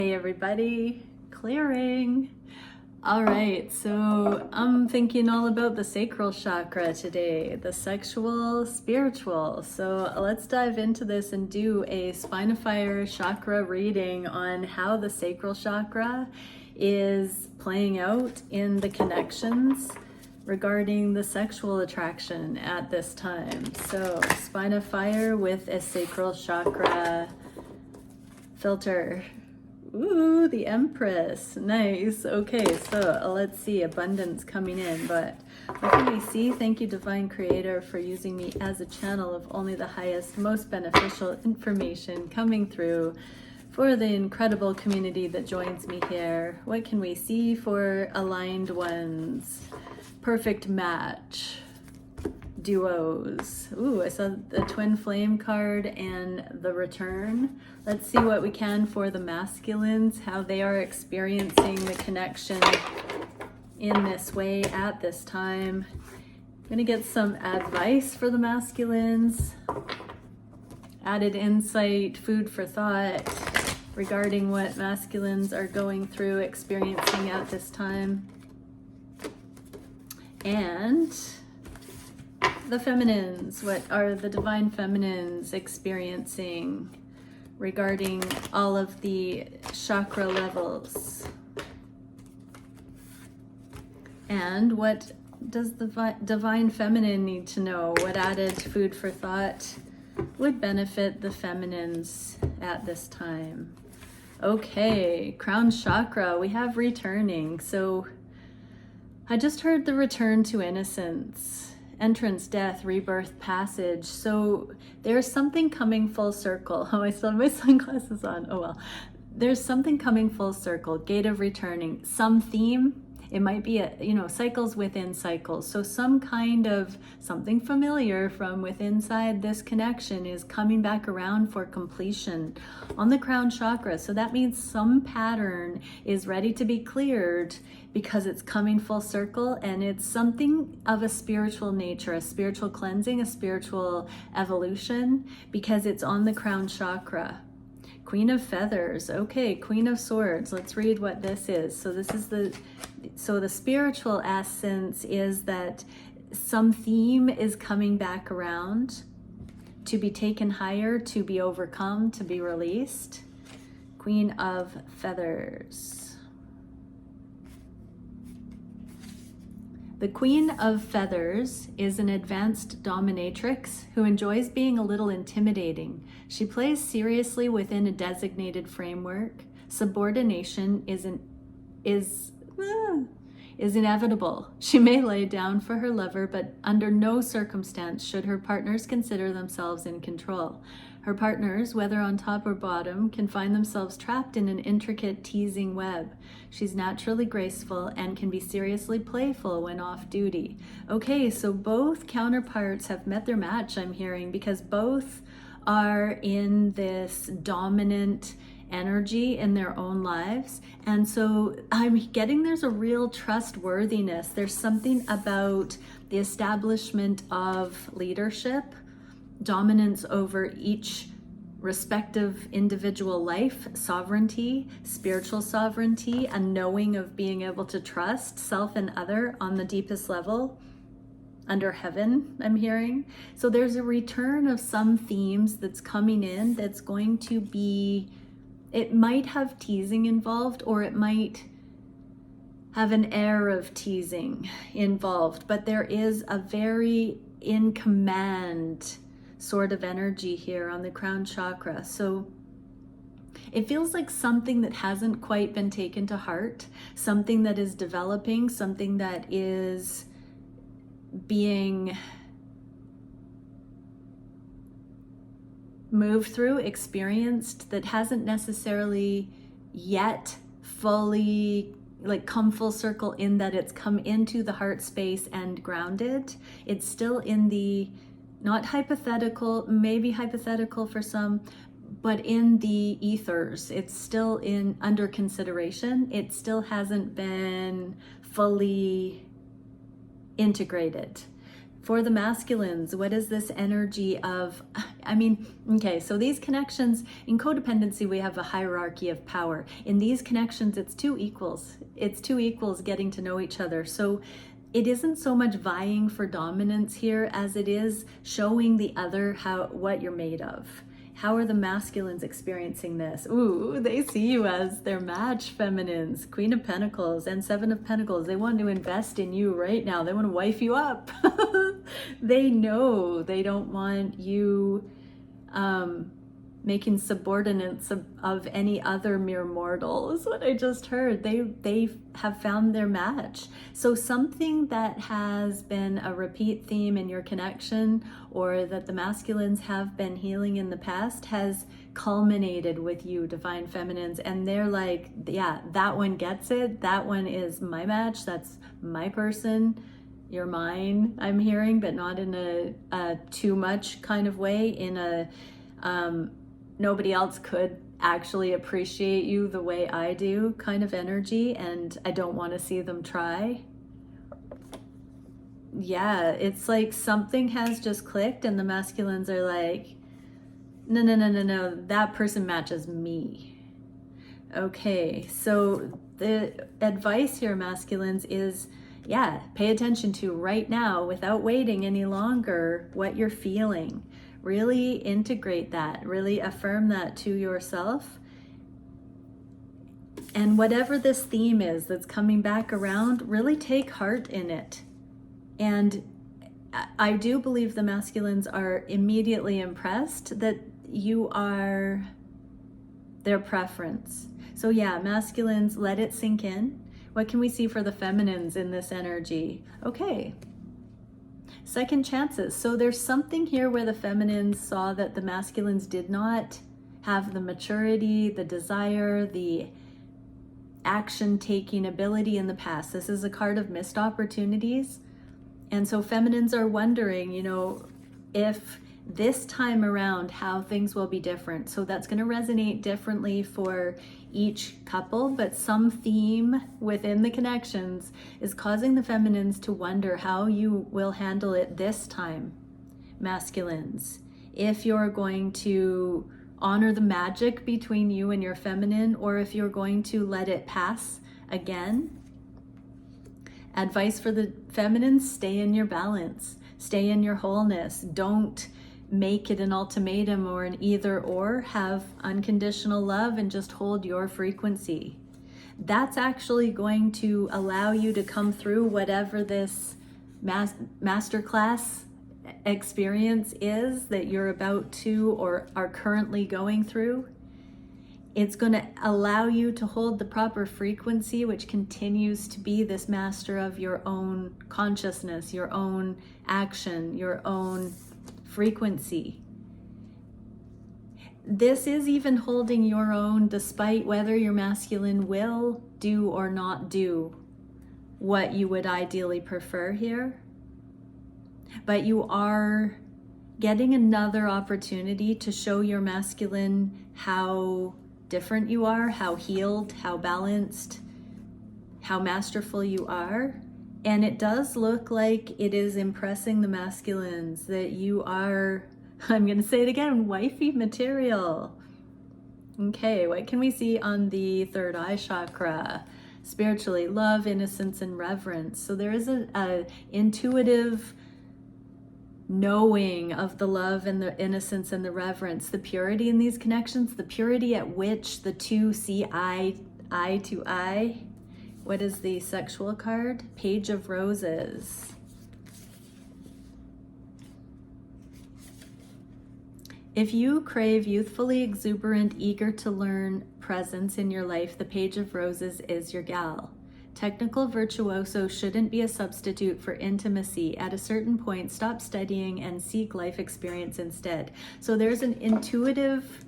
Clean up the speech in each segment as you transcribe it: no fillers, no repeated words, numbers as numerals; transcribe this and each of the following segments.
Hey everybody, clearing. All right, so I'm thinking all about the sacral chakra today, the sexual, spiritual. So let's dive into this and do a spine-of-fire chakra reading on how the sacral chakra is playing out in the connections regarding the sexual attraction at this time. So spine of fire with a sacral chakra filter. Ooh, the Empress. Nice. Okay, so let's see. Abundance coming in. But what can we see? Thank you, Divine Creator, for using me as a channel of only the highest, most beneficial information coming through for the incredible community that joins me here. What can we see for aligned ones? Perfect match. Duos. Ooh, I saw the twin flame card and the return. Let's see what we can for the masculines, how they are experiencing the connection in this way at this time. I'm gonna get some advice for the masculines, added insight, food for thought regarding what masculines are going through, experiencing at this time. And the feminines, what are the divine feminines experiencing regarding all of the chakra levels? And what does the divine feminine need to know? What added food for thought would benefit the feminines at this time? Okay, crown chakra, we have returning. So I just heard the return to innocence. Entrance, death, rebirth, passage. So there's something coming full circle. Oh, I still have my sunglasses on. Oh well. There's something coming full circle. Gate of returning. Some theme. It might be cycles within cycles. So some kind of something familiar from within inside this connection is coming back around for completion on the crown chakra. So that means some pattern is ready to be cleared because it's coming full circle, and it's something of a spiritual nature, a spiritual cleansing, a spiritual evolution, because it's on the crown chakra. Queen of Feathers. Okay, Queen of Swords. Let's read what this is. So this is the spiritual essence is that some theme is coming back around to be taken higher, to be overcome, to be released. Queen of Feathers. The Queen of Feathers is an advanced dominatrix who enjoys being a little intimidating. She plays seriously within a designated framework. Subordination is inevitable. She may lay down for her lover, but under no circumstance should her partners consider themselves in control. Her partners, whether on top or bottom, can find themselves trapped in an intricate teasing web. She's naturally graceful and can be seriously playful when off duty. Okay, so both counterparts have met their match, I'm hearing, because both are in this dominant energy in their own lives. And so I'm getting there's a real trustworthiness. There's something about the establishment of leadership, dominance over each respective individual life, sovereignty, spiritual sovereignty, a knowing of being able to trust self and other on the deepest level under heaven, I'm hearing. So there's a return of some themes that's coming in that's going to be, it might have teasing involved, or it might have an air of teasing involved, but there is a very in command sort of energy here on the crown chakra. So it feels like something that hasn't quite been taken to heart, something that is developing, something that is being moved through, experienced, that hasn't necessarily yet fully come full circle in that it's come into the heart space and grounded. It's still in the not hypothetical, maybe hypothetical for some, but in the ethers. It's still under consideration. It still hasn't been fully integrated. For the masculines, what is this energy of, I mean, okay, so these connections, in codependency, we have a hierarchy of power. In these connections, it's two equals. It's two equals getting to know each other. So it isn't so much vying for dominance here as it is showing the other what you're made of. How are the masculines experiencing this? Ooh, they see you as their match, feminines. Queen of Pentacles and Seven of Pentacles. They want to invest in you right now. They want to wife you up. They know they don't want you making subordinates of any other mere mortal, is what I just heard. They have found their match. So something that has been a repeat theme in your connection, or that the masculines have been healing in the past, has culminated with you, divine feminines, and they're like, yeah, that one gets it. That one is my match. That's my person. You're mine, I'm hearing, but not in a too much kind of way, in a nobody else could actually appreciate you the way I do kind of energy, and I don't want to see them try. Yeah, it's like something has just clicked and the masculines are like, no, no, no, no, no, that person matches me. Okay, so the advice here, masculines, is, yeah, pay attention to right now, without waiting any longer, what you're feeling. Really integrate that, really affirm that to yourself. And whatever this theme is that's coming back around, really take heart in it. And I do believe the masculines are immediately impressed that you are their preference. So yeah, masculines, let it sink in. What can we see for the feminines in this energy? Okay. Second chances. So there's something here where the feminines saw that the masculines did not have the maturity, the desire, the action-taking ability in the past. This is a card of missed opportunities. And so feminines are wondering, you know, if this time around, how things will be different. So that's going to resonate differently for each couple, but some theme within the connections is causing the feminines to wonder how you will handle it this time, masculines. If you're going to honor the magic between you and your feminine, or if you're going to let it pass again. Advice for the feminines: stay in your balance, stay in your wholeness. Don't make it an ultimatum or an either or. Have unconditional love and just hold your frequency. That's actually going to allow you to come through whatever this masterclass experience is that you're about to or are currently going through. It's going to allow you to hold the proper frequency, which continues to be this master of your own consciousness, your own action, your own frequency. This is even holding your own despite whether your masculine will do or not do what you would ideally prefer here. But you are getting another opportunity to show your masculine how different you are, how healed, how balanced, how masterful you are. And it does look like it is impressing the masculines that you are, I'm going to say it again, wifey material. Okay, what can we see on the third eye chakra? Spiritually, love, innocence, and reverence. So there is a intuitive knowing of the love and the innocence and the reverence, the purity in these connections, the purity at which the two see eye to eye. What is the sexual card? Page of Roses. If you crave youthfully exuberant, eager to learn presence in your life, the Page of Roses is your gal. Technical virtuoso shouldn't be a substitute for intimacy. At a certain point, stop studying and seek life experience instead. So there's an intuitive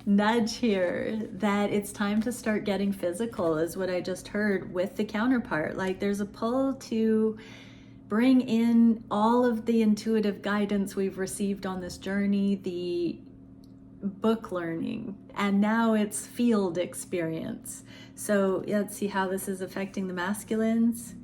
nudge here that it's time to start getting physical, is what I just heard with the counterpart. Like there's a pull to bring in all of the intuitive guidance we've received on this journey, the book learning, and now it's field experience. So let's see how this is affecting the masculines.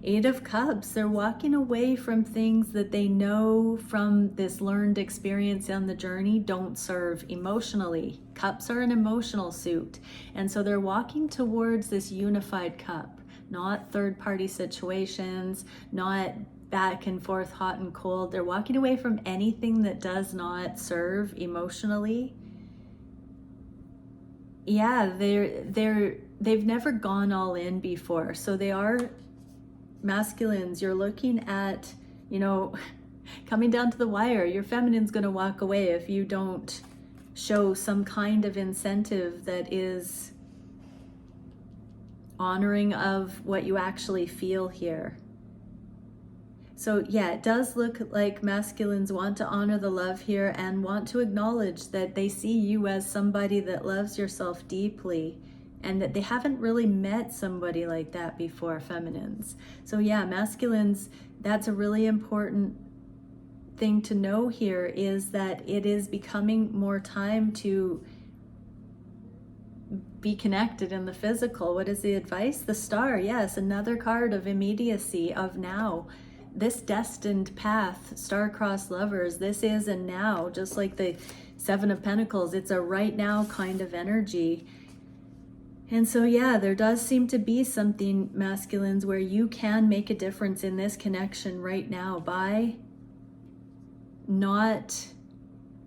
Eight of Cups, they're walking away from things that they know from this learned experience on the journey don't serve emotionally. Cups are an emotional suit. And so they're walking towards this unified cup, not third-party situations, not back and forth, hot and cold. They're walking away from anything that does not serve emotionally. Yeah, they've never gone all in before. So they are masculines. You're looking at, you know, coming down to the wire. Your feminine's going to walk away if you don't show some kind of incentive that is honoring of what you actually feel here. So yeah, it does look like masculines want to honor the love here and want to acknowledge that they see you as somebody that loves yourself deeply, and that they haven't really met somebody like that before, feminines. So yeah, masculines, that's a really important thing to know here, is that it is becoming more time to be connected in the physical. What is the advice? The Star, yes, another card of immediacy, of now. This destined path, star-crossed lovers, this is a now, just like the Seven of Pentacles. It's a right now kind of energy. And so yeah, there does seem to be something, masculines, where you can make a difference in this connection right now by not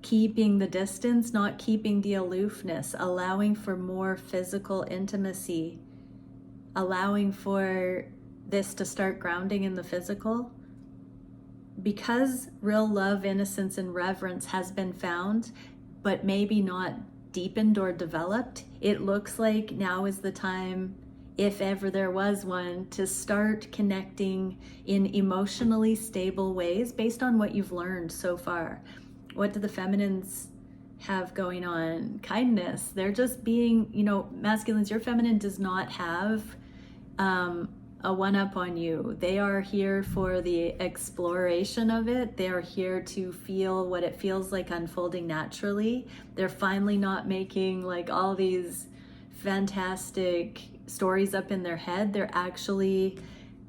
keeping the distance, not keeping the aloofness, allowing for more physical intimacy, allowing for this to start grounding in the physical. Because real love, innocence, and reverence has been found, but maybe not deepened or developed, it looks like now is the time, if ever there was one, to start connecting in emotionally stable ways based on what you've learned so far. What do the feminines have going on? Kindness. They're just being, you know, masculines, your feminine does not have a one-up on you. They are here for the exploration of it. They are here to feel what it feels like unfolding naturally. They're finally not making like all these fantastic stories up in their head. They're actually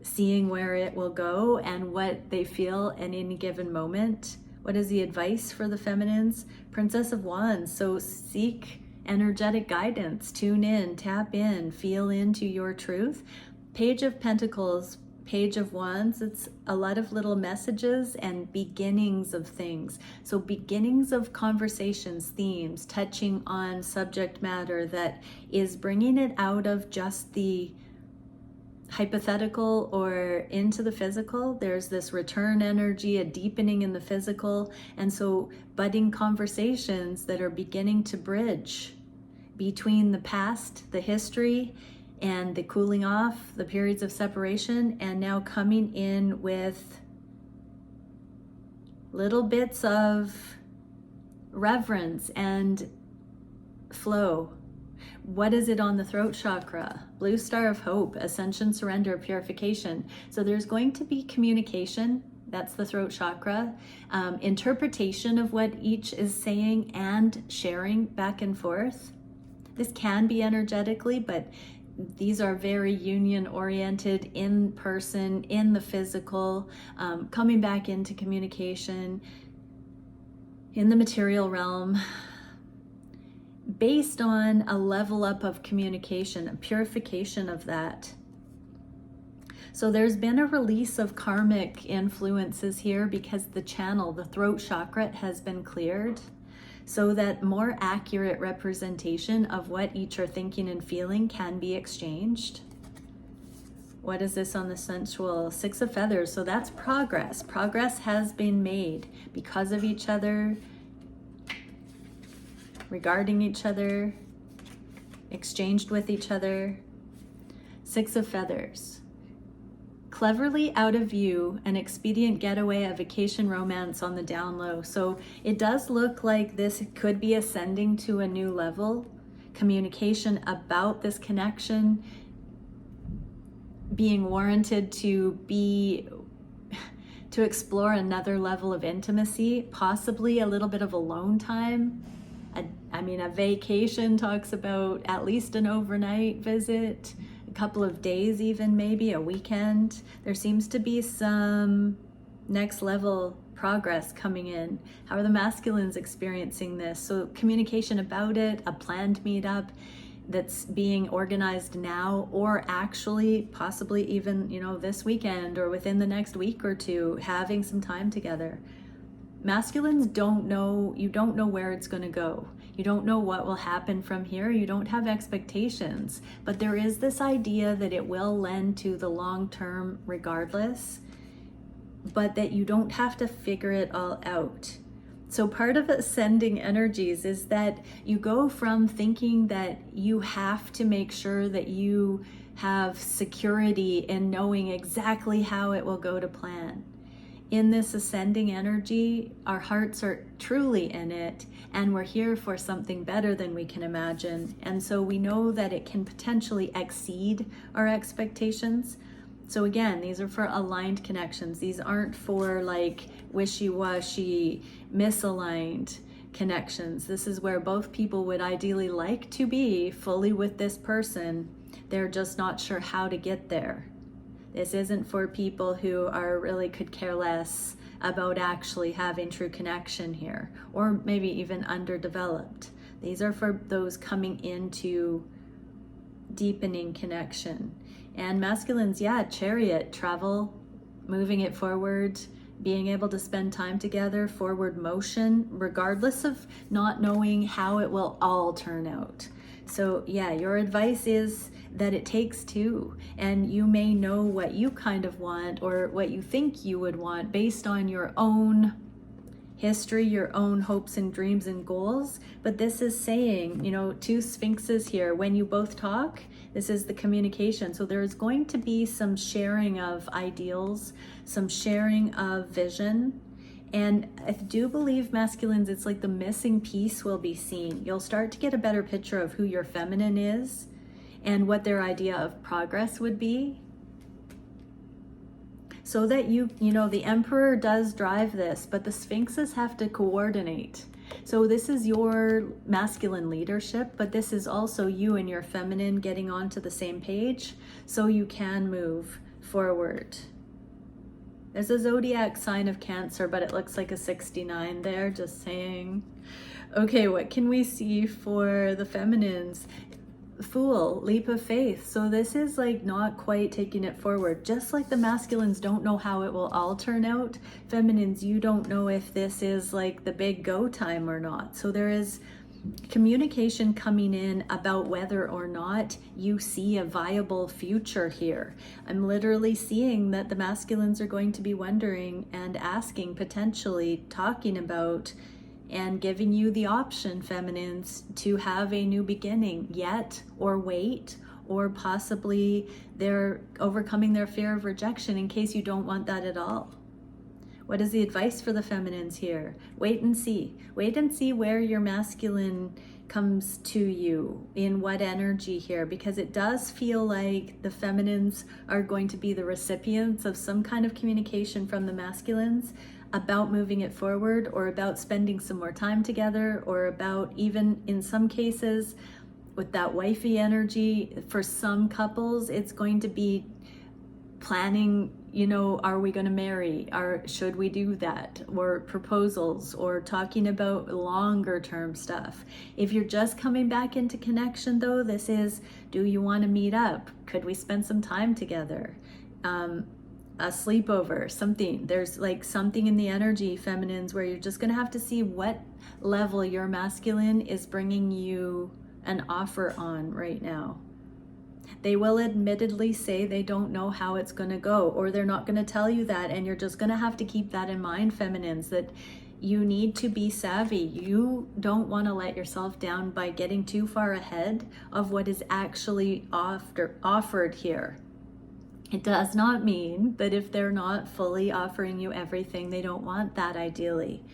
seeing where it will go and what they feel at any given moment. What is the advice for the feminines? Princess of Wands. So seek energetic guidance, tune in, tap in, feel into your truth. Page of Pentacles, Page of Wands, it's a lot of little messages and beginnings of things. So beginnings of conversations, themes, touching on subject matter that is bringing it out of just the hypothetical or into the physical. There's this return energy, a deepening in the physical. And so budding conversations that are beginning to bridge between the past, the history, and the cooling off, the periods of separation, and now coming in with little bits of reverence and flow. What is it on the throat chakra? Blue Star of Hope, Ascension, Surrender, Purification. So there's going to be communication. That's the throat chakra. Interpretation of what each is saying and sharing back and forth. This can be energetically, but these are very union oriented, in person, in the physical, coming back into communication in the material realm, based on a level up of communication, a purification of that. So there's been a release of karmic influences here because the channel, the throat chakra, has been cleared, so that more accurate representation of what each are thinking and feeling can be exchanged. What is this on the sensual? Six of Feathers. So that's progress. Progress has been made because of each other, regarding each other, exchanged with each other. Six of Feathers. Cleverly out of view, an expedient getaway, a vacation romance on the down low. So it does look like this could be ascending to a new level. Communication about this connection being warranted to explore another level of intimacy, possibly a little bit of alone time. A vacation talks about at least an overnight visit. It couple of days, even maybe a weekend. There seems to be some next level progress coming in. How are the masculines experiencing this? So communication about it, a planned meetup that's being organized now, or actually possibly even, you know, this weekend or within the next week or two, having some time together. Masculines don't know, you don't know where it's going to go. You don't know what will happen from here. You don't have expectations, but there is this idea that it will lend to the long term regardless, but that you don't have to figure it all out. So part of ascending energies is that you go from thinking that you have to make sure that you have security in knowing exactly how it will go to plan. In this ascending energy, our hearts are truly in it, and we're here for something better than we can imagine. And so we know that it can potentially exceed our expectations. So again, these are for aligned connections. These aren't for like wishy-washy, misaligned connections. This is where both people would ideally like to be fully with this person. They're just not sure how to get there. This isn't for people who are really could care less about actually having true connection here, or maybe even underdeveloped. These are for those coming into deepening connection. And masculines, yeah, chariot, travel, moving it forward, being able to spend time together, forward motion, regardless of not knowing how it will all turn out. So yeah, your advice is that it takes two, and you may know what you kind of want or what you think you would want based on your own history, your own hopes and dreams and goals. But this is saying, you know, two sphinxes here. When you both talk, this is the communication. So there's going to be some sharing of ideals, some sharing of vision. And I do believe masculines, it's like the missing piece will be seen. You'll start to get a better picture of who your feminine is and what their idea of progress would be. So that you know, the Emperor does drive this, but the Sphinxes have to coordinate. So this is your masculine leadership, but this is also you and your feminine getting onto the same page so you can move forward. There's a zodiac sign of Cancer, but it looks like a 69 there, just saying. Okay, what can we see for the feminines? Fool, leap of faith. So this is like not quite taking it forward. Just like the masculines don't know how it will all turn out, feminines, you don't know if this is like the big go time or not. So there is communication coming in about whether or not you see a viable future here. I'm literally seeing that the masculines are going to be wondering and asking, potentially talking about and giving you the option, feminines, to have a new beginning, yet or wait, or possibly they're overcoming their fear of rejection in case you don't want that at all. What is the advice for the feminines here? Wait and see. Wait and see where your masculine comes to you, in what energy here, because it does feel like the feminines are going to be the recipients of some kind of communication from the masculines about moving it forward, or about spending some more time together, or about, even in some cases with that wifey energy, for some couples it's going to be planning, you know, are we going to marry, or should we do that, or proposals, or talking about longer term stuff. If you're just coming back into connection though, this is, do you want to meet up? Could we spend some time together? A sleepover, something. There's like something in the energy, feminines, where you're just going to have to see what level your masculine is bringing you an offer on right now. They will admittedly say they don't know how it's going to go, or they're not going to tell you that, and you're just going to have to keep that in mind, feminines, that you need to be savvy. You don't want to let yourself down by getting too far ahead of what is actually offered here. It does not mean that if they're not fully offering you everything, they don't want that ideally.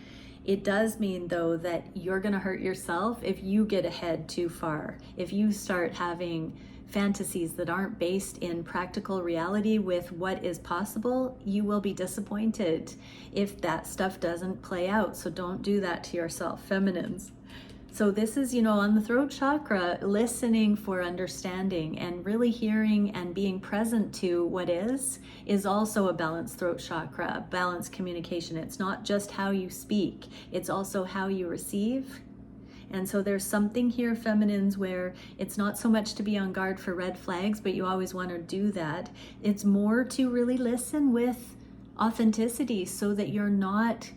It does mean though that you're going to hurt yourself if you get ahead too far. If you start having fantasies that aren't based in practical reality with what is possible, you will be disappointed if that stuff doesn't play out. So don't do that to yourself, feminines. So this is, on the throat chakra, listening for understanding and really hearing and being present to what is also a balanced throat chakra, balanced communication. It's not just how you speak, it's also how you receive. And so there's something here, feminines, where it's not so much to be on guard for red flags, but you always want to do that. It's more to really listen with authenticity so that you're not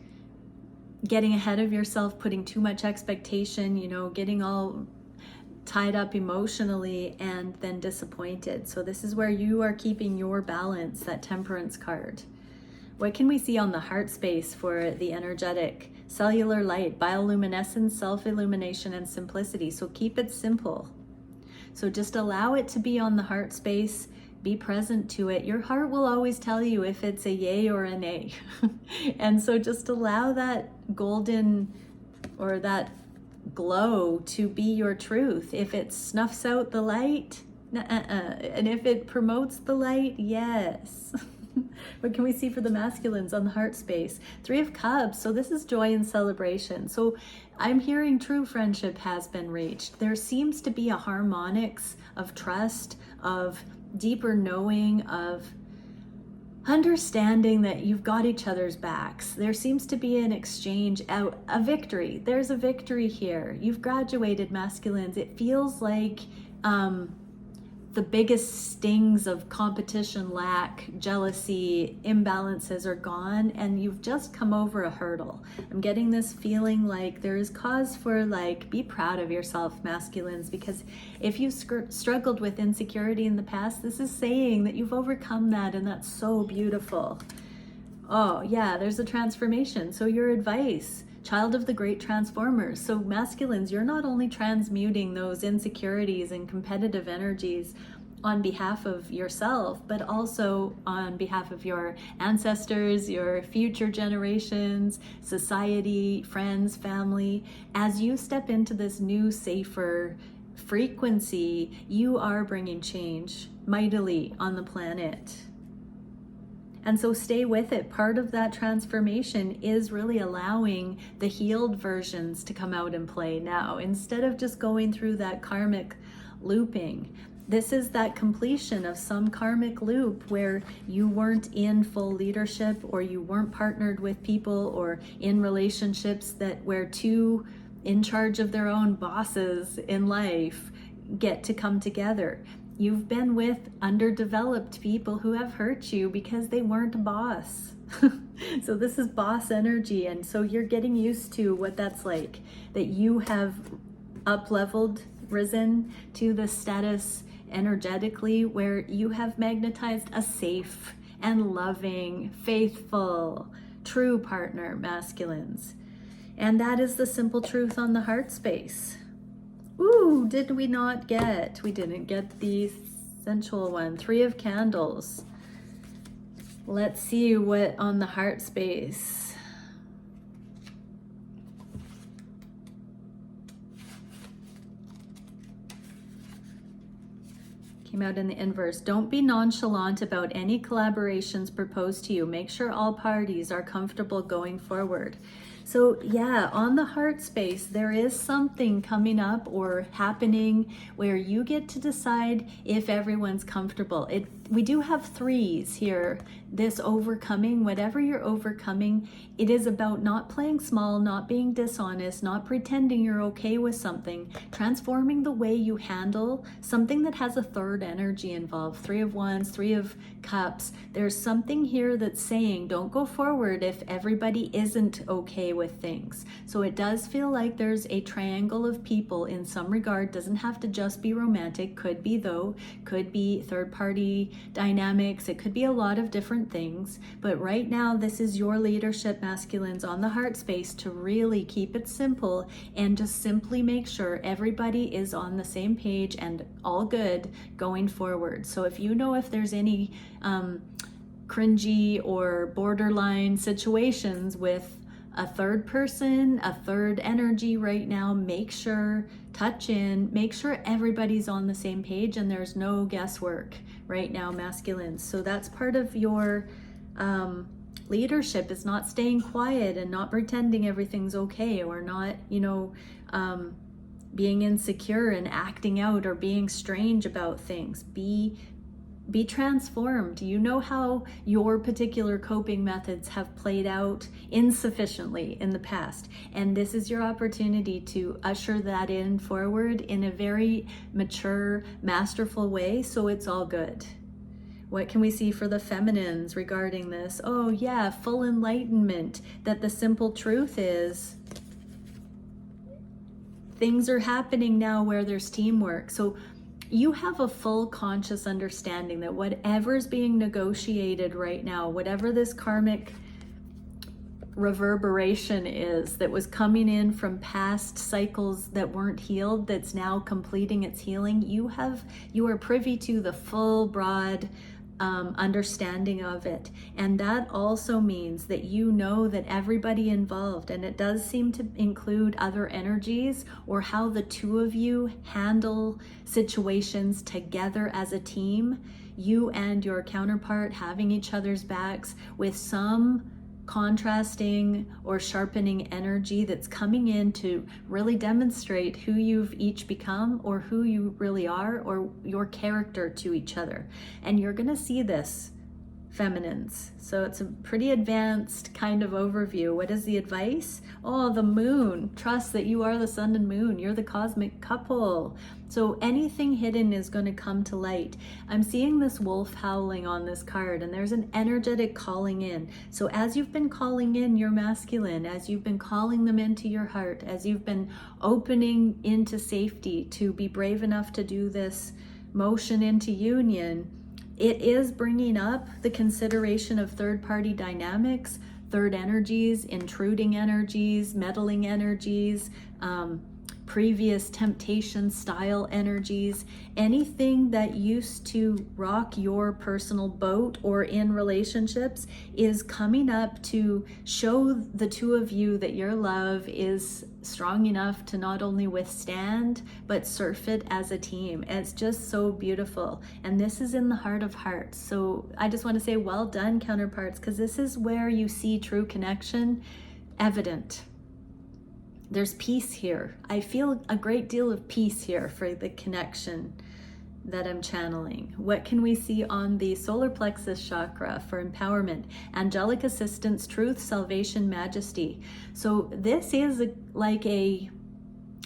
getting ahead of yourself, putting too much expectation, getting all tied up emotionally and then disappointed. So this is where you are keeping your balance, that Temperance card. What can we see on the heart space for the energetic? Cellular light, bioluminescence, self-illumination, and simplicity. So keep it simple. So just allow it to be on the heart space. Be present to it. Your heart will always tell you if it's a yay or a nay. And so just allow that golden or that glow to be your truth. If it snuffs out the light, and if it promotes the light, yes. What can we see for the masculines on the heart space? 3 of Cups. So this is joy and celebration. So I'm hearing true friendship has been reached. There seems to be a harmonics of trust, of deeper knowing, of understanding that you've got each other's backs. There seems to be an exchange, a victory. There's a victory here. You've graduated, masculines. It feels like the biggest stings of competition, lack, jealousy, imbalances are gone, and you've just come over a hurdle. I'm getting this feeling like there is cause for, be proud of yourself, masculines, because if you struggled with insecurity in the past, this is saying that you've overcome that, and that's so beautiful. Oh yeah, there's a transformation. So your advice, child of the great transformers. So masculines, you're not only transmuting those insecurities and competitive energies on behalf of yourself, but also on behalf of your ancestors, your future generations, society, friends, family. As you step into this new, safer frequency, you are bringing change mightily on the planet. And so stay with it. Part of that transformation is really allowing the healed versions to come out and play now, instead of just going through that karmic looping. This is that completion of some karmic loop where you weren't in full leadership, or you weren't partnered with people, or in relationships where two in charge of their own bosses in life get to come together. You've been with underdeveloped people who have hurt you because they weren't a boss. So this is boss energy, and so you're getting used to what that's like, that you have up-leveled, risen to the status energetically where you have magnetized a safe and loving, faithful, true partner, masculines. And that is the simple truth on the heart space. Ooh, did we not get? We didn't get the sensual one. 3 of Candles. Let's see what on the heart space. Came out in the inverse. Don't be nonchalant about any collaborations proposed to you. Make sure all parties are comfortable going forward. So yeah, on the heart space, there is something coming up or happening where you get to decide if everyone's comfortable. We do have 3s here. This overcoming, whatever you're overcoming, it is about not playing small, not being dishonest, not pretending you're okay with something, transforming the way you handle something that has a 3rd energy involved. 3 of Wands, 3 of Cups. There's something here that's saying don't go forward if everybody isn't okay with things. So it does feel like there's a triangle of people in some regard. Doesn't have to just be romantic, could be though, could be third party dynamics, it could be a lot of different things. But right now, this is your leadership, masculines, on the heart space to really keep it simple and just simply make sure everybody is on the same page and all good going forward. So if you know if there's any cringy or borderline situations with a 3rd person, a 3rd energy right now, make sure, touch in, make sure everybody's on the same page and there's no guesswork right now, masculines. So that's part of your leadership, is not staying quiet and not pretending everything's okay, or not, being insecure and acting out or being strange about things. Be transformed. You know how your particular coping methods have played out insufficiently in the past, and this is your opportunity to usher that in forward in a very mature, masterful way, so it's all good. What can we see for the feminines regarding this? Oh yeah, full enlightenment, that the simple truth is things are happening now where there's teamwork. So you have a full conscious understanding that whatever's being negotiated right now, whatever this karmic reverberation is that was coming in from past cycles that weren't healed, that's now completing its healing, you are privy to the full, broad understanding of it. And that also means that you know that everybody involved, and it does seem to include other energies, or how the two of you handle situations together as a team, you and your counterpart having each other's backs with some contrasting or sharpening energy that's coming in to really demonstrate who you've each become, or who you really are, or your character to each other. And you're going to see this, feminines. So it's a pretty advanced kind of overview. What is the advice? Oh, the moon. Trust that you are the sun and moon. You're the cosmic couple. So anything hidden is going to come to light. I'm seeing this wolf howling on this card, and there's an energetic calling in. So as you've been calling in your masculine, as you've been calling them into your heart, as you've been opening into safety to be brave enough to do this motion into union, it is bringing up the consideration of third-party dynamics, third energies, intruding energies, meddling energies, previous temptation style energies, anything that used to rock your personal boat or in relationships is coming up to show the two of you that your love is strong enough to not only withstand but surf it as a team. It's just so beautiful, and this is in the heart of hearts. So I just want to say well done, counterparts, because this is where you see true connection evident. There's peace here. I feel a great deal of peace here for the connection that I'm channeling. What can we see on the solar plexus chakra for empowerment? Angelic assistance, truth, salvation, majesty. So this is like a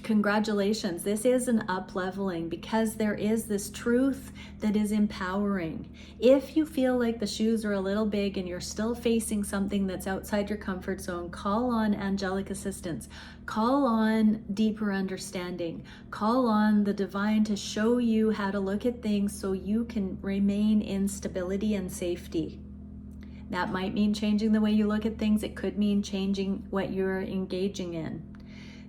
congratulations. This is an up-leveling, because there is this truth that is empowering. If you feel like the shoes are a little big and you're still facing something that's outside your comfort zone, call on angelic assistance. Call on deeper understanding. Call on the divine to show you how to look at things so you can remain in stability and safety. That might mean changing the way you look at things. It could mean changing what you're engaging in.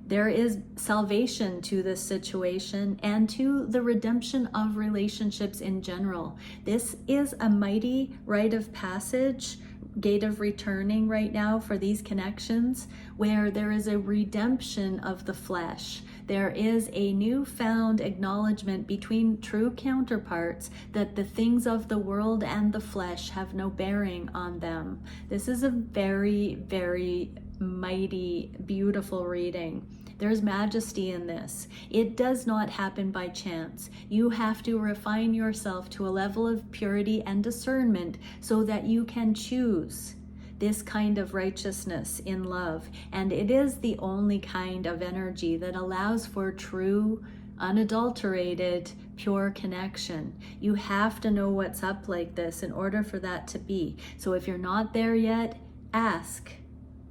There is salvation to this situation and to the redemption of relationships in general. This is a mighty rite of passage, gate of returning right now for these connections, where there is a redemption of the flesh. There is a newfound acknowledgement between true counterparts that the things of the world and the flesh have no bearing on them. This is a very, very mighty, beautiful reading. There's majesty in this. It does not happen by chance. You have to refine yourself to a level of purity and discernment so that you can choose this kind of righteousness in love. And it is the only kind of energy that allows for true, unadulterated, pure connection. You have to know what's up like this in order for that to be. So if you're not there yet, ask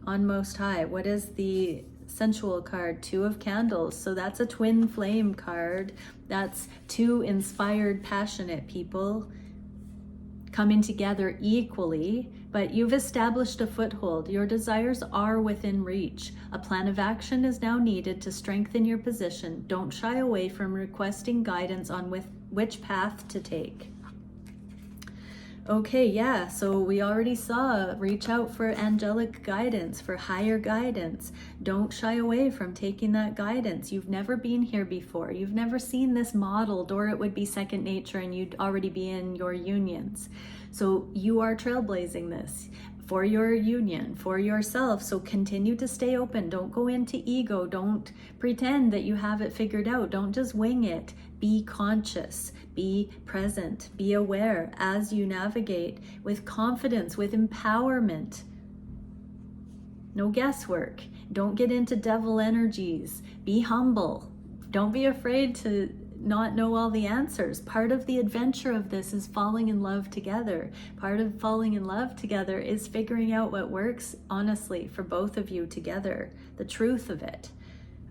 on Most High. What is the sensual card? Two of Candles. So that's a twin flame card. That's two inspired, passionate people coming together equally, but you've established a foothold. Your desires are within reach. A plan of action is now needed to strengthen your position. Don't shy away from requesting guidance on which path to take. Okay, yeah, so we already saw, reach out for angelic guidance, for higher guidance. Don't shy away from taking that guidance. You've never been here before. You've never seen this modeled, or it would be second nature and you'd already be in your unions. So you are trailblazing this. for your union, for yourself. So continue to stay open. Don't go into ego. Don't pretend that you have it figured out. Don't just wing it. Be conscious, be present, be aware as you navigate with confidence, with empowerment. No guesswork. Don't get into devil energies. Be humble. Don't be afraid to not know all the answers. Part of the adventure of this is falling in love together. Part of falling in love together is figuring out what works honestly for both of you together, the truth of it.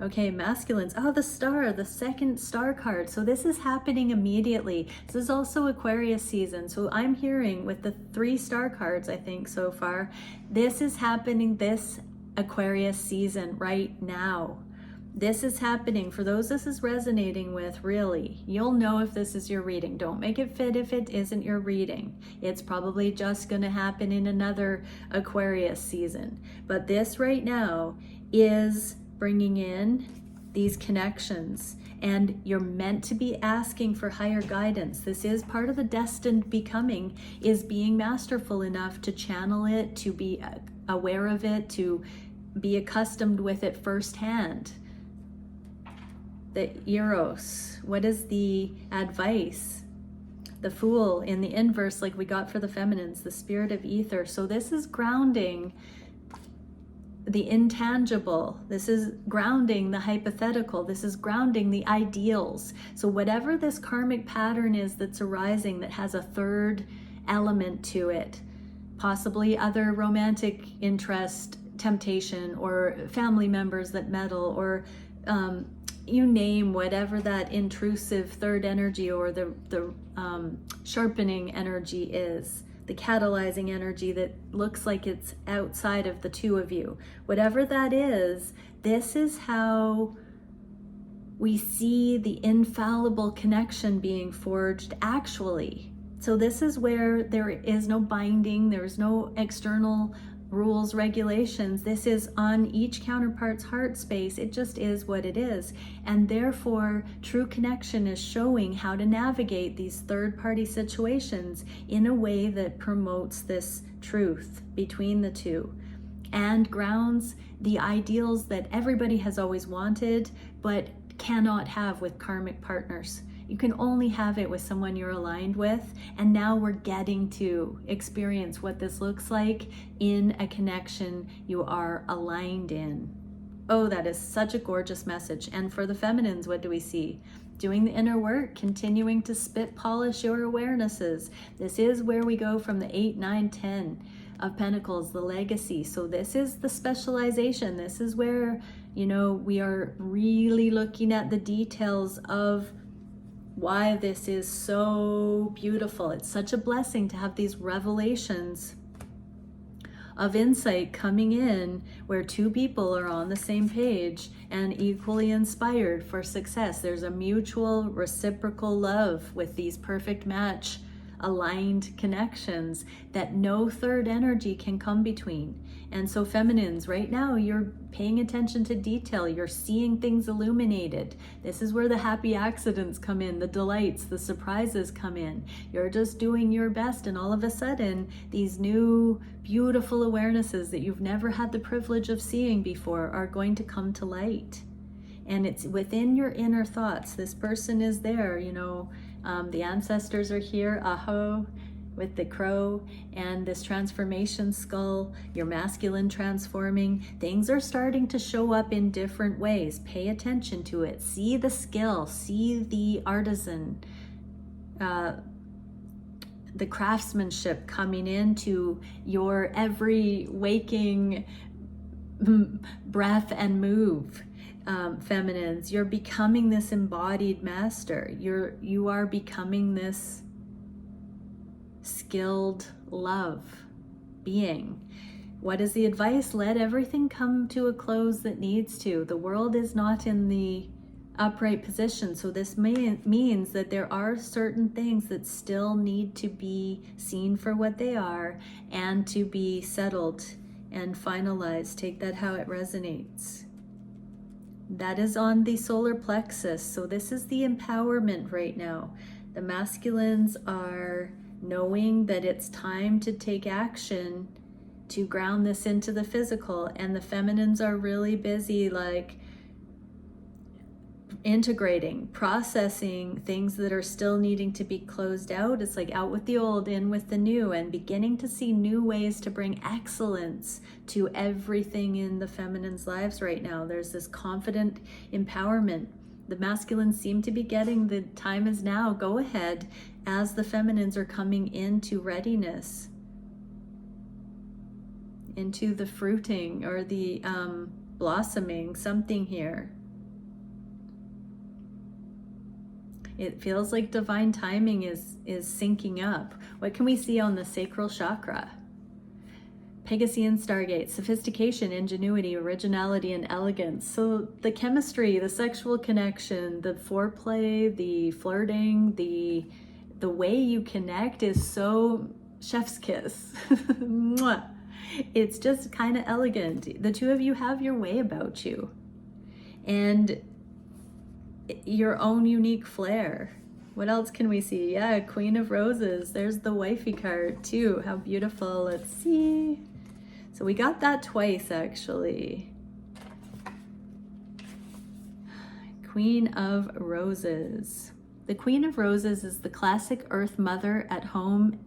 Okay, masculines. Oh, the star, the second star card. So this is happening immediately. This is also Aquarius season. So I'm hearing with the 3 star cards, I think so far, this is happening this Aquarius season right now. This is happening. For those this is resonating with, really, you'll know if this is your reading. Don't make it fit if it isn't your reading. It's probably just going to happen in another Aquarius season. But this right now is bringing in these connections, and you're meant to be asking for higher guidance. This is part of the destined becoming, is being masterful enough to channel it, to be aware of it, to be accustomed with it firsthand. The Eros, what is the advice? The Fool in the inverse, like we got for the feminines, the spirit of ether. So this is grounding the intangible. This is grounding the hypothetical. This is grounding the ideals. So whatever this karmic pattern is that's arising that has a third element to it, possibly other romantic interest, temptation, or family members that meddle, or you name whatever that intrusive third energy or the sharpening energy is, the catalyzing energy that looks like it's outside of the two of you. Whatever that is, this is how we see the infallible connection being forged actually. So this is where there is no binding, there's no external rules, regulations. This is on each counterpart's heart space. It just is what it is. And therefore, true connection is showing how to navigate these third-party situations in a way that promotes this truth between the two and grounds the ideals that everybody has always wanted but cannot have with karmic partners. You can only have it with someone you're aligned with, and now we're getting to experience what this looks like in a connection you are aligned in. Oh, that is such a gorgeous message. And for the feminines, what do we see? Doing the inner work, continuing to spit polish your awarenesses. This is where we go from the 8, 9, 10 of Pentacles, the legacy. So this is the specialization. This is where, you know, we are really looking at the details of why this is so beautiful. It's such a blessing to have these revelations of insight coming in where two people are on the same page and equally inspired for success. There's a mutual reciprocal love with these perfect match aligned connections that no third energy can come between. And so feminines, right now you're paying attention to detail, you're seeing things illuminated. This is where the happy accidents come in, the delights, the surprises come in. You're just doing your best, and all of a sudden these new beautiful awarenesses that you've never had the privilege of seeing before are going to come to light. And it's within your inner thoughts. This person is there, you know, the ancestors are here, aho, with the crow and this transformation skull, your masculine transforming. Things are starting to show up in different ways. Pay attention to it. See the skill, see the artisan, the craftsmanship coming into your every waking breath and move. Feminines, you're becoming this embodied master. You are becoming this skilled love being. What is the advice? Let everything come to a close that needs to. The world is not in the upright position, so this means that there are certain things that still need to be seen for what they are and to be settled and finalized. Take that how it resonates. That is on the solar plexus. So this is the empowerment right now. The masculines are knowing that it's time to take action to ground this into the physical, and the feminines are really busy like integrating, processing things that are still needing to be closed out. It's like out with the old, in with the new, and beginning to see new ways to bring excellence to everything in the feminines' lives right now. There's this confident empowerment. The masculines seem to be getting the time is now, go ahead, as the feminines are coming into readiness, into the fruiting or the blossoming, something here. It feels like divine timing is syncing up. What can we see on the sacral chakra? Pegasian Stargate, sophistication, ingenuity, originality, and elegance. So the chemistry, the sexual connection, the foreplay, the flirting, the way you connect is so chef's kiss. Mwah. It's just kind of elegant. The two of you have your way about you. And your own unique flair. What else can we see? Yeah, Queen of Roses. There's the wifey card too. How beautiful. Let's see. So we got that twice actually. Queen of Roses. The Queen of Roses is the classic Earth mother at home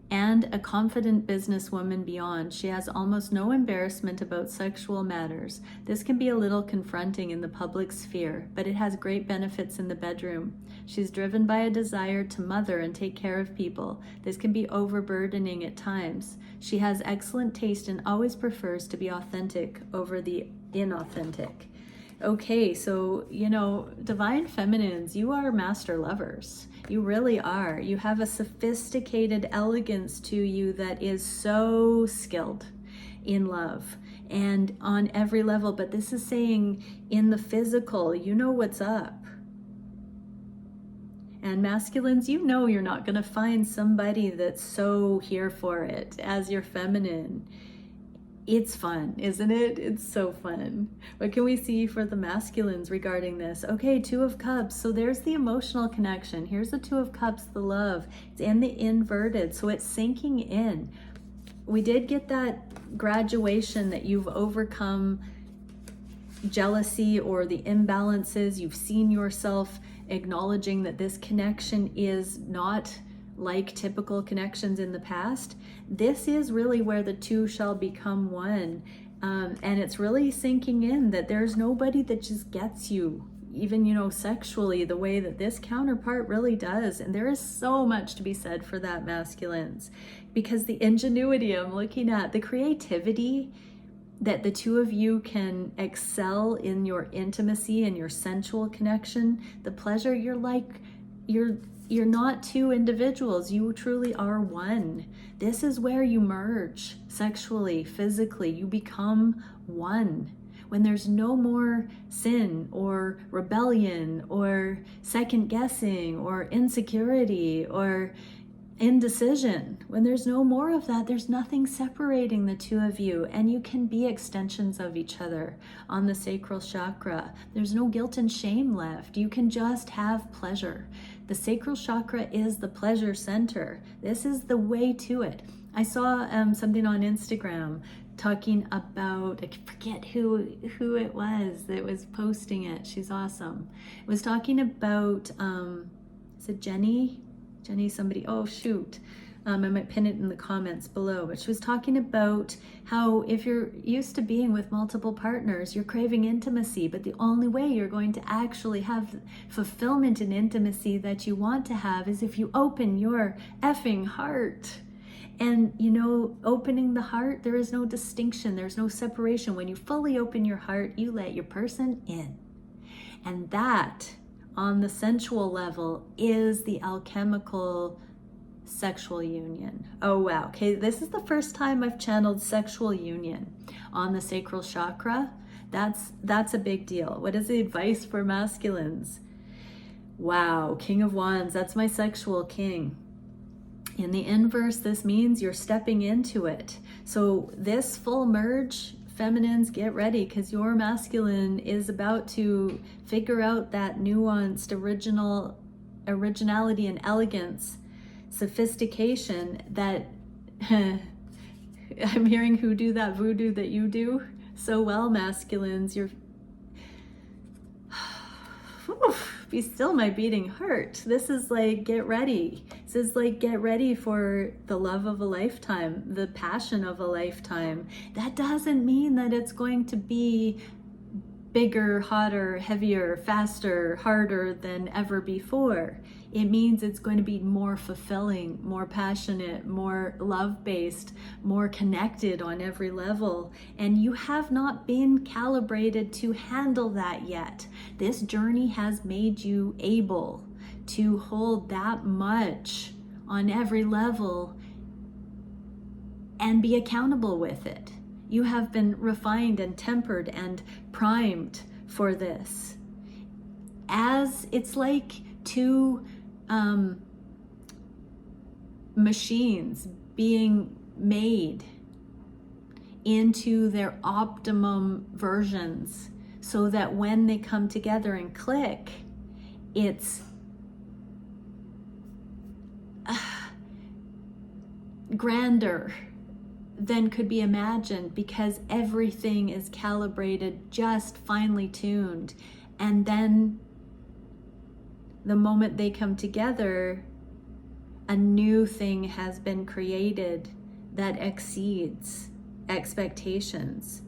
and a confident businesswoman beyond. She has almost no embarrassment about sexual matters. This can be a little confronting in the public sphere, but it has great benefits in the bedroom. She's driven by a desire to mother and take care of people. This can be overburdening at times. She has excellent taste and always prefers to be authentic over the inauthentic. Okay, so, you know, divine feminines, you are master lovers. You really are. You have a sophisticated elegance to you that is so skilled in love and on every level. But this is saying in the physical, you know what's up. And masculines, you know you're not going to find somebody that's so here for it as your feminine. It's fun, isn't it? It's so fun. What can we see for the masculines regarding this? Okay, Two of Cups. So there's the emotional connection. Here's the Two of Cups, the love. It's in the inverted, so it's sinking in. We did get that graduation that you've overcome jealousy or the imbalances. You've seen yourself acknowledging that this connection is not like typical connections in the past. This is really where the two shall become one. And it's really sinking in that there's nobody that just gets you, even, you know, sexually, the way that this counterpart really does. And there is so much to be said for that, masculines, because the ingenuity I'm looking at, the creativity that the two of you can excel in your intimacy and your sensual connection, the pleasure, you're not two individuals. You truly are one. This is where you merge sexually, physically. You become one. When there's no more sin or rebellion or second guessing or insecurity or indecision, when there's no more of that, there's nothing separating the two of you, and you can be extensions of each other on the sacral chakra. There's no guilt and shame left. You can just have pleasure. The sacral chakra is the pleasure center. This is the way to it. I saw something on Instagram talking about, I forget who it was that was posting it. She's awesome. It was talking about, is it Jenny somebody, oh shoot, I might pin it in the comments below, but she was talking about how if you're used to being with multiple partners, you're craving intimacy, but the only way you're going to actually have fulfillment and intimacy that you want to have is if you open your effing heart. And you know, opening the heart, there is no distinction, there's no separation. When you fully open your heart, you let your person in. And that, on the sensual level, is the alchemical sexual union. Oh wow, okay, this is the first time I've channeled sexual union on the sacral chakra. That's a big deal. What is the advice for masculines? Wow, King of Wands, that's my sexual king. In the inverse, this means you're stepping into it. So this full merge, feminines, get ready, because your masculine is about to figure out that nuanced originality and elegance, sophistication that I'm hearing who do that voodoo that you do so well, masculines. You're be still, my beating heart. This is like, get ready. This is like, get ready for the love of a lifetime, the passion of a lifetime. That doesn't mean that it's going to be bigger, hotter, heavier, faster, harder than ever before. It means it's going to be more fulfilling, more passionate, more love-based, more connected on every level. And you have not been calibrated to handle that yet. This journey has made you able to hold that much on every level and be accountable with it. You have been refined and tempered and primed for this. As it's like two machines being made into their optimum versions, so that when they come together and click, it's grander than could be imagined, because everything is calibrated, just finely tuned. And then the moment they come together, a new thing has been created that exceeds expectations.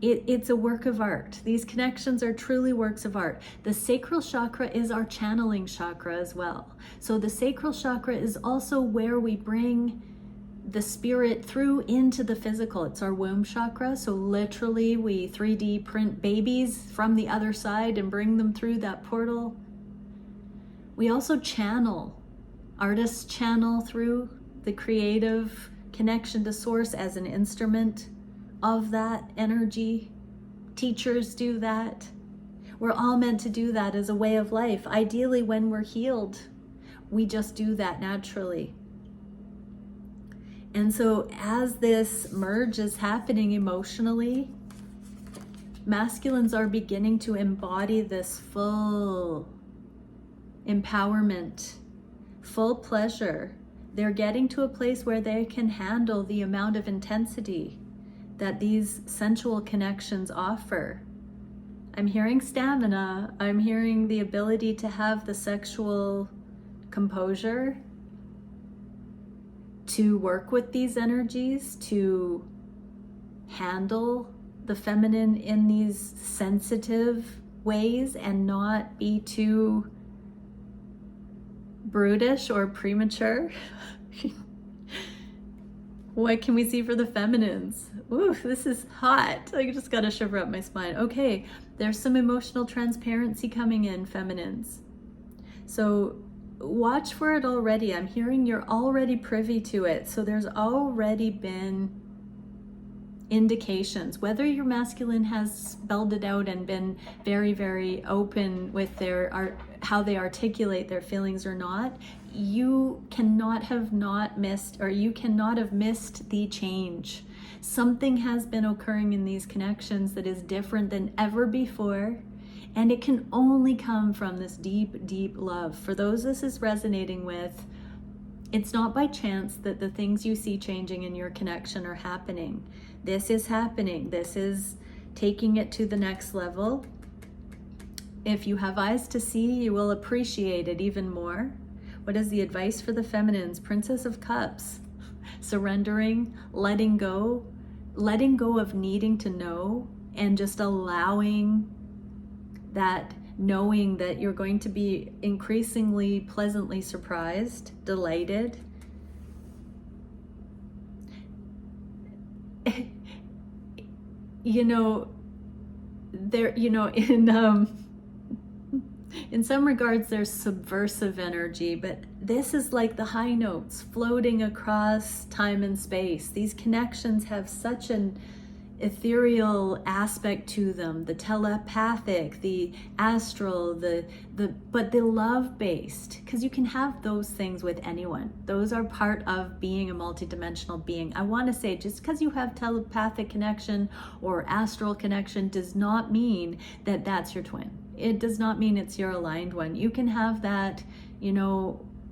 It's a work of art. These connections are truly works of art. The sacral chakra is our channeling chakra as well. So the sacral chakra is also where we bring the spirit through into the physical. It's our womb chakra. So literally we 3D print babies from the other side and bring them through that portal. We also channel, artists channel through the creative connection to source as an instrument of that energy. Teachers do that. We're all meant to do that as a way of life. Ideally, when we're healed, we just do that naturally. And so as this merge is happening emotionally, masculines are beginning to embody this full empowerment, full pleasure. They're getting to a place where they can handle the amount of intensity that these sensual connections offer. I'm hearing stamina. I'm hearing the ability to have the sexual composure to work with these energies, to handle the feminine in these sensitive ways and not be too brutish or premature. What can we see for the feminines? Ooh, this is hot. I just got to shiver up my spine. Okay, there's some emotional transparency coming in, feminines. So watch for it already. I'm hearing you're already privy to it. So there's already been indications, whether your masculine has spelled it out and been very, very open with their art, how they articulate their feelings or not. You cannot have not missed, or you cannot have missed the change. Something has been occurring in these connections that is different than ever before. And it can only come from this deep, deep love. For those this is resonating with, it's not by chance that the things you see changing in your connection are happening. This is happening. This is taking it to the next level. If you have eyes to see, you will appreciate it even more. What is the advice for the feminines? Princess of Cups. Surrendering, letting go of needing to know, and just allowing that, knowing that you're going to be increasingly pleasantly surprised, delighted. In some regards there's subversive energy, but this is like the high notes floating across time and space. These connections have such an ethereal aspect to them, the telepathic, the astral, but the love-based, because you can have those things with anyone. Those are part of being a multidimensional being. I want to say, just because you have telepathic connection or astral connection does not mean that that's your twin. It does not mean it's your aligned one. You can have that,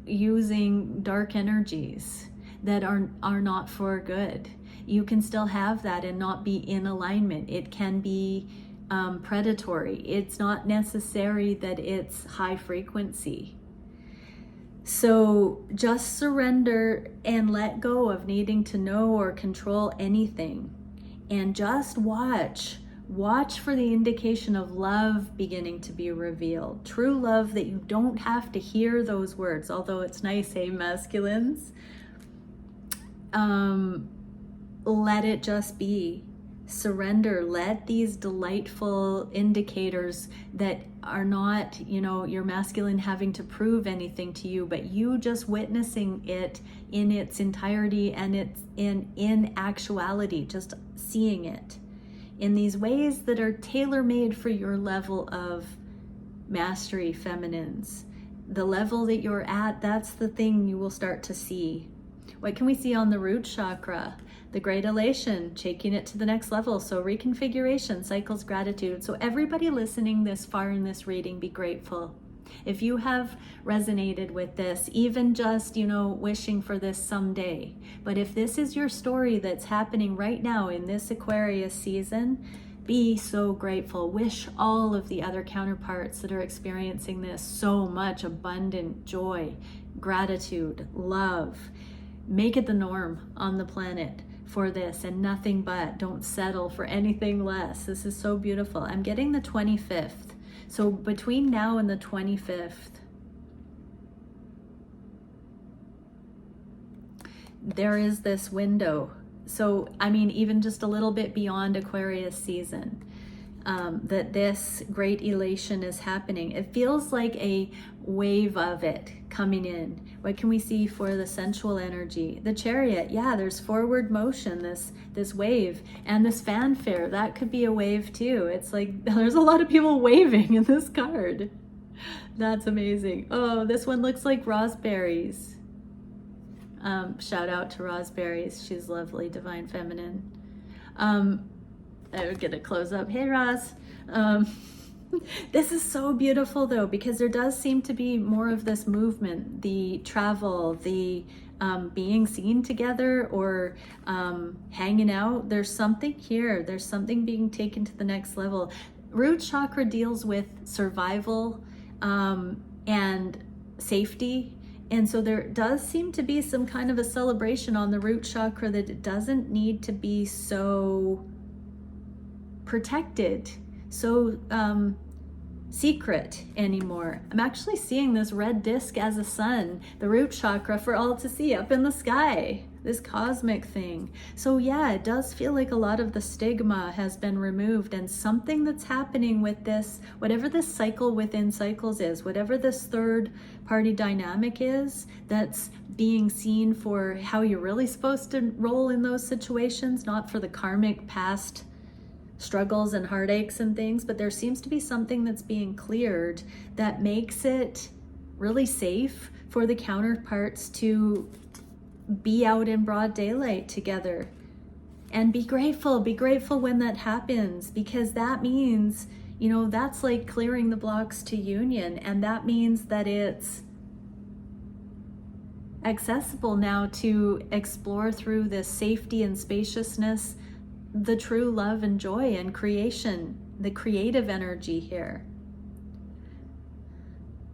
using dark energies. that are not for good. You can still have that and not be in alignment. It can be predatory. It's not necessary that it's high frequency. So just surrender and let go of needing to know or control anything, and just watch for the indication of love beginning to be revealed. True love that you don't have to hear those words, although it's nice, hey masculines. Let it just be. Surrender. Let these delightful indicators that are not, your masculine having to prove anything to you, but you just witnessing it in its entirety and it's in actuality, just seeing it in these ways that are tailor-made for your level of mastery, feminines. The level that you're at, that's the thing you will start to see. What can we see on the root chakra? The great elation, taking it to the next level. So reconfiguration, cycles, gratitude. So everybody listening this far in this reading, be grateful. If you have resonated with this, even just, wishing for this someday. But if this is your story that's happening right now in this Aquarius season, be so grateful. Wish all of the other counterparts that are experiencing this so much abundant joy, gratitude, love. Make it the norm on the planet for this, and nothing but. Don't settle for anything less. This is so beautiful. I'm getting the 25th. So between now and the 25th, there is this window. So, even just a little bit beyond Aquarius season, that this great elation is happening. It feels like a wave of it coming in. What can we see for the sensual energy? The Chariot, yeah, there's forward motion, this wave, and this fanfare, that could be a wave too. It's like there's a lot of people waving in this card. That's amazing. Oh, this one looks like raspberries. Shout out to Raspberries. She's lovely, divine feminine. I'm gonna close up. Hey, Roz. This is so beautiful though, because there does seem to be more of this movement, the travel, the being seen together or hanging out. There's something here. There's something being taken to the next level. Root chakra deals with survival and safety. And so there does seem to be some kind of a celebration on the root chakra that it doesn't need to be so protected, so secret anymore. I'm actually seeing this red disc as a sun, the root chakra, for all to see up in the sky, this cosmic thing. So yeah, it does feel like a lot of the stigma has been removed, and something that's happening with this, whatever this cycle within cycles is, whatever this third party dynamic is, that's being seen for how you're really supposed to roll in those situations, not for the karmic past struggles and heartaches and things, but there seems to be something that's being cleared that makes it really safe for the counterparts to be out in broad daylight together. And be grateful when that happens, because that means, that's like clearing the blocks to union, and that means that it's accessible now to explore through this safety and spaciousness the true love and joy and creation, the creative energy here.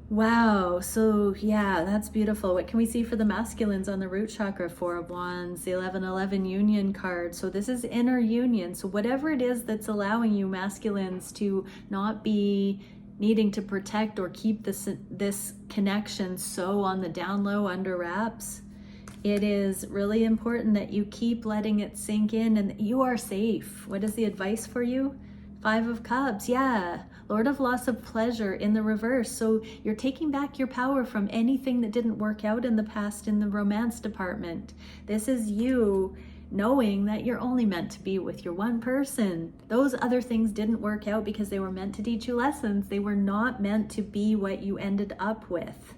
Wow, so yeah, that's beautiful. What can we see for the masculines on the root chakra? Four of Wands, the 1111 union card. So this is inner union. So whatever it is that's allowing you masculines to not be needing to protect or keep this connection so on the down low, under wraps, it is really important that you keep letting it sink in and that you are safe. What is the advice for you? 5 of Cups, yeah. Lord of loss of pleasure in the reverse. So you're taking back your power from anything that didn't work out in the past in the romance department. This is you knowing that you're only meant to be with your one person. Those other things didn't work out because they were meant to teach you lessons. They were not meant to be what you ended up with.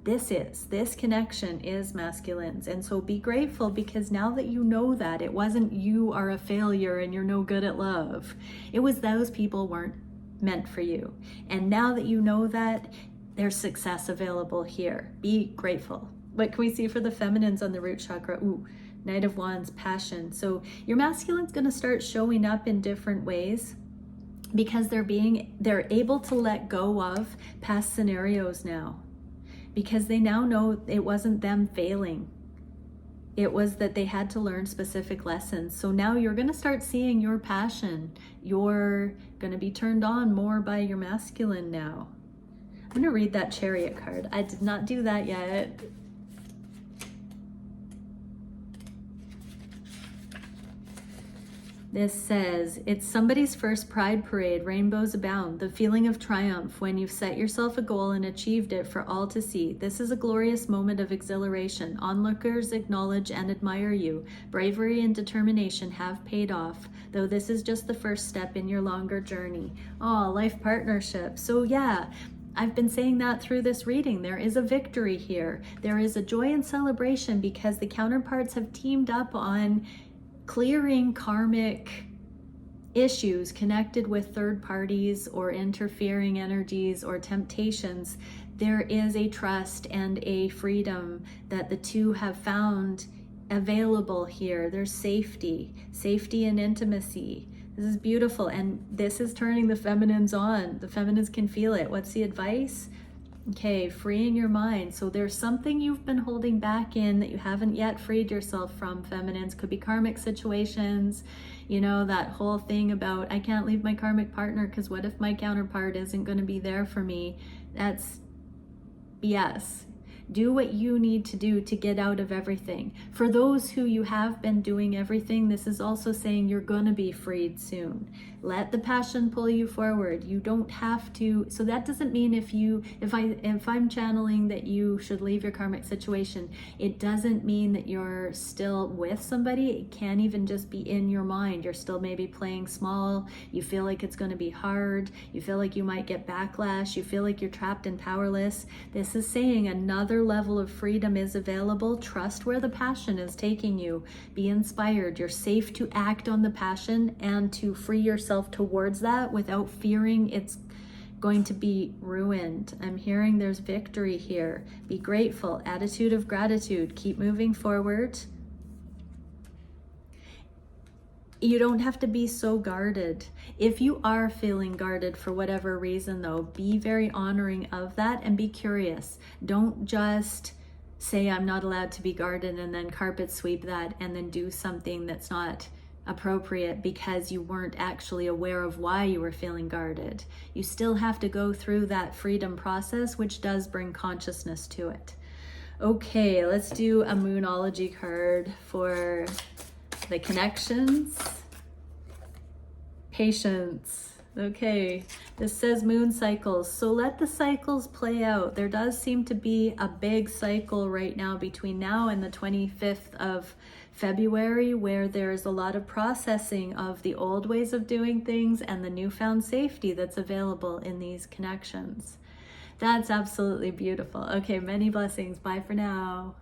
This connection is masculines. And so be grateful, because now that you know that, it wasn't you are a failure and you're no good at love. It was those people weren't meant for you. And now that you know that, there's success available here. Be grateful. What can we see for the feminines on the root chakra? Ooh, Knight of Wands, passion. So your masculine's going to start showing up in different ways because they're able to let go of past scenarios now, because they now know it wasn't them failing. It was that they had to learn specific lessons. So now you're going to start seeing your passion. You're going to be turned on more by your masculine now. I'm going to read that Chariot card. I did not do that yet. This says, it's somebody's first pride parade, rainbows abound, the feeling of triumph when you've set yourself a goal and achieved it for all to see. This is a glorious moment of exhilaration. Onlookers acknowledge and admire you. Bravery and determination have paid off, though this is just the first step in your longer journey. Oh, life partnership. So yeah, I've been saying that through this reading. There is a victory here. There is a joy and celebration because the counterparts have teamed up on clearing karmic issues connected with third parties or interfering energies or temptations. There is a trust and a freedom that the two have found available here. There's safety and intimacy. This is beautiful, and this is turning the feminines on. The feminines can feel it. What's the advice? Okay, freeing your mind. So there's something you've been holding back in that you haven't yet freed yourself from, feminines. Could be karmic situations, you know, that whole thing about I can't leave my karmic partner because what if my counterpart isn't going to be there for me? That's BS. Do what you need to do to get out of everything. For those who you have been doing everything, this is also saying you're going to be freed soon. Let the passion pull you forward. You don't have to. So that doesn't mean if I'm channeling that you should leave your karmic situation, it doesn't mean that you're still with somebody. It can't even just be in your mind. You're still maybe playing small. You feel like it's going to be hard. You feel like you might get backlash. You feel like you're trapped and powerless. This is saying another level of freedom is available. Trust where the passion is taking you. Be inspired. You're safe to act on the passion and to free yourself towards that without fearing it's going to be ruined. I'm hearing there's victory here. Be grateful. Attitude of gratitude. Keep moving forward. You don't have to be so guarded. If you are feeling guarded for whatever reason though, be very honoring of that and be curious. Don't just say I'm not allowed to be guarded and then carpet sweep that and then do something that's not appropriate because you weren't actually aware of why you were feeling guarded. You still have to go through that freedom process, which does bring consciousness to it. Okay, let's do a Moonology card for the connections. Patience. Okay, this says moon cycles. So let the cycles play out. There does seem to be a big cycle right now between now and the 25th of February where there's a lot of processing of the old ways of doing things and the newfound safety that's available in these connections. That's absolutely beautiful. Okay, many blessings. Bye for now.